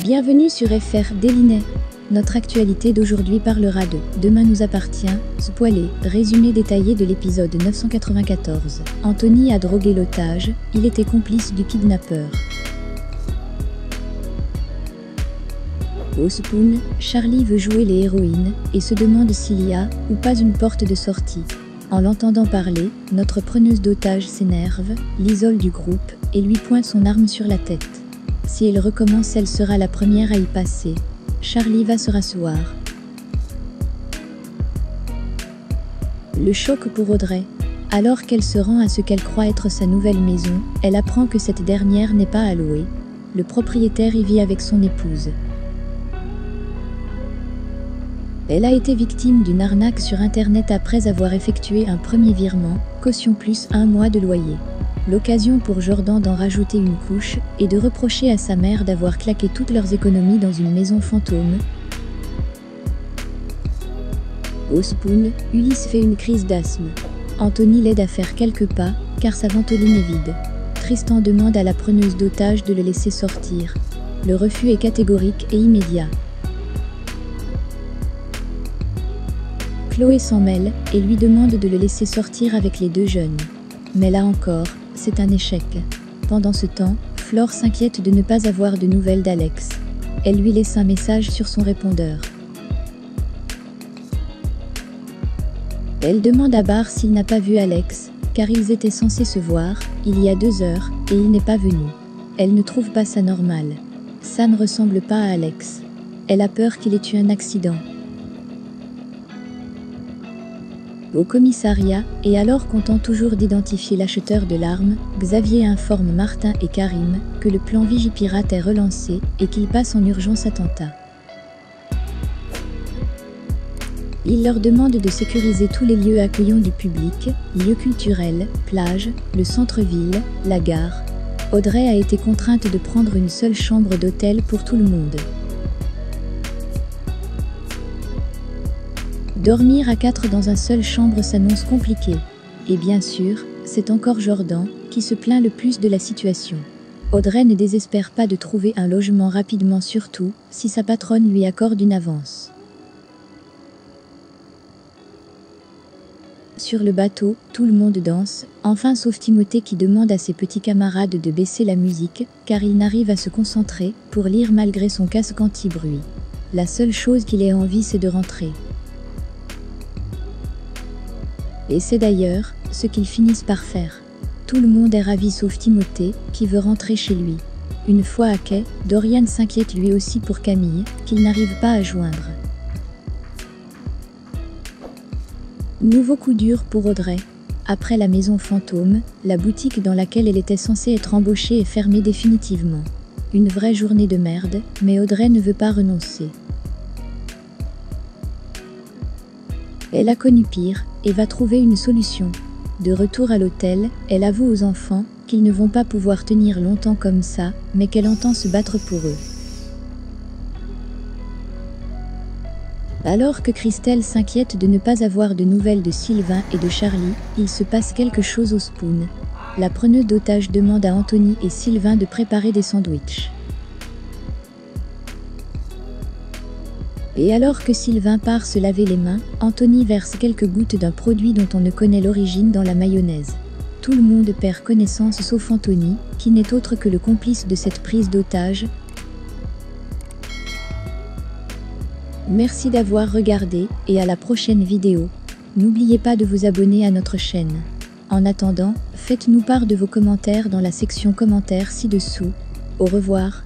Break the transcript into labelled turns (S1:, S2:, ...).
S1: Bienvenue sur FR Délinet. Notre actualité d'aujourd'hui parlera de « Demain nous appartient », spoilé, résumé détaillé de l'épisode 994. Anthony a drogué l'otage, il était complice du kidnappeur. Au Spoon, Charlie veut jouer les héroïnes et se demande s'il y a ou pas une porte de sortie. En l'entendant parler, notre preneuse d'otage s'énerve, l'isole du groupe et lui pointe son arme sur la tête. Si elle recommence, elle sera la première à y passer. Charlie va se rasseoir. Le choc pour Audrey. Alors qu'elle se rend à ce qu'elle croit être sa nouvelle maison, elle apprend que cette dernière n'est pas à louer. Le propriétaire y vit avec son épouse. Elle a été victime d'une arnaque sur Internet après avoir effectué un premier virement, caution plus 1 mois de loyer. L'occasion pour Jordan d'en rajouter une couche et de reprocher à sa mère d'avoir claqué toutes leurs économies dans une maison fantôme. Au Spoon, Ulysse fait une crise d'asthme. Anthony l'aide à faire quelques pas, car sa ventoline est vide. Tristan demande à la preneuse d'otage de le laisser sortir. Le refus est catégorique et immédiat. Chloé s'en mêle et lui demande de le laisser sortir avec les deux jeunes. Mais là encore, c'est un échec. Pendant ce temps, Flore s'inquiète de ne pas avoir de nouvelles d'Alex. Elle lui laisse un message sur son répondeur. Elle demande à Barr s'il n'a pas vu Alex, car ils étaient censés se voir, il y a 2 heures, et il n'est pas venu. Elle ne trouve pas ça normal. Ça ne ressemble pas à Alex. Elle a peur qu'il ait eu un accident. Au commissariat, et alors qu'on tente toujours d'identifier l'acheteur de l'arme, Xavier informe Martin et Karim que le plan Vigipirate est relancé et qu'ils passent en urgence attentat. Il leur demande de sécuriser tous les lieux accueillants du public, lieux culturels, plages, le centre-ville, la gare. Audrey a été contrainte de prendre une seule chambre d'hôtel pour tout le monde. Dormir à 4 dans une seule chambre s'annonce compliqué. Et bien sûr, c'est encore Jordan qui se plaint le plus de la situation. Audrey ne désespère pas de trouver un logement rapidement, surtout si sa patronne lui accorde une avance. Sur le bateau, tout le monde danse, enfin sauf Timothée qui demande à ses petits camarades de baisser la musique, car il n'arrive à se concentrer pour lire malgré son casque anti-bruit. La seule chose qu'il ait envie, c'est de rentrer. Et c'est d'ailleurs ce qu'ils finissent par faire. Tout le monde est ravi sauf Timothée, qui veut rentrer chez lui. Une fois à quai, Dorian s'inquiète lui aussi pour Camille, qu'il n'arrive pas à joindre. Nouveau coup dur pour Audrey. Après la maison fantôme, la boutique dans laquelle elle était censée être embauchée est fermée définitivement. Une vraie journée de merde, mais Audrey ne veut pas renoncer. Elle a connu pire et va trouver une solution. De retour à l'hôtel, elle avoue aux enfants qu'ils ne vont pas pouvoir tenir longtemps comme ça, mais qu'elle entend se battre pour eux. Alors que Christelle s'inquiète de ne pas avoir de nouvelles de Sylvain et de Charlie, il se passe quelque chose au Spoon. La preneuse d'otage demande à Anthony et Sylvain de préparer des sandwichs. Et alors que Sylvain part se laver les mains, Anthony verse quelques gouttes d'un produit dont on ne connaît l'origine dans la mayonnaise. Tout le monde perd connaissance sauf Anthony, qui n'est autre que le complice de cette prise d'otage. Merci d'avoir regardé et à la prochaine vidéo. N'oubliez pas de vous abonner à notre chaîne. En attendant, faites-nous part de vos commentaires dans la section commentaires ci-dessous. Au revoir.